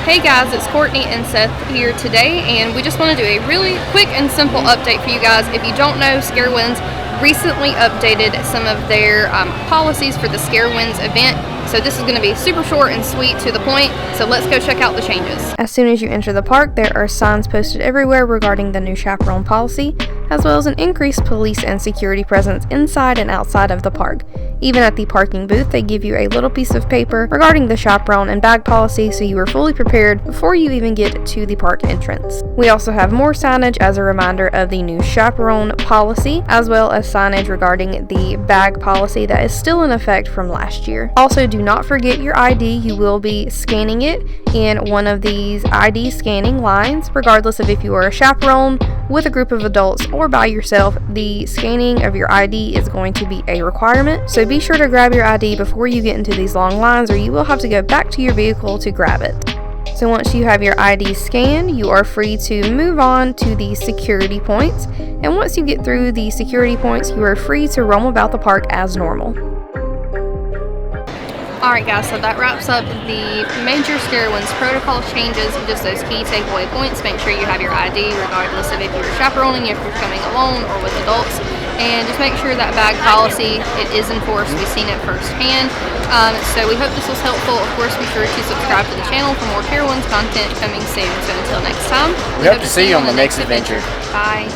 Hey guys, it's Courtney and Seth here today, and we just want to do a really quick and simple update for you guys. If you don't know, Carowinds recently updated some of their policies for the Carowinds event. So this is going to be super short and sweet to the point, so let's go check out the changes. As soon as you enter the park, there are signs posted everywhere regarding the new chaperone policy, as well as an increased police and security presence inside and outside of the park. Even at the parking booth, they give you a little piece of paper regarding the chaperone and bag policy, so you are fully prepared before you even get to the park entrance. We also have more signage as a reminder of the new chaperone policy, as well as signage regarding the bag policy that is still in effect from last year. Also, do not forget your ID. You will be scanning it in one of these ID scanning lines, regardless of if you are a chaperone, with a group of adults, or by yourself. The scanning of your ID is going to be a requirement, so be sure to grab your ID before you get into these long lines, or you will have to go back to your vehicle to grab it. So once you have your ID scanned, you are free to move on to the security points, and once you get through the security points, you are free to roam about the park as normal. Alright guys, so that wraps up the major Carowinds protocol changes, just those key takeaway points. Make sure you have your ID regardless of if you're chaperoning, if you're coming alone or with adults, and just make sure that bag policy, it is enforced. We've seen it firsthand. So we hope this was helpful. Of course, be sure to subscribe to the channel for more Carowinds content coming soon. So until next time, we hope to see you on the next adventure. Bye.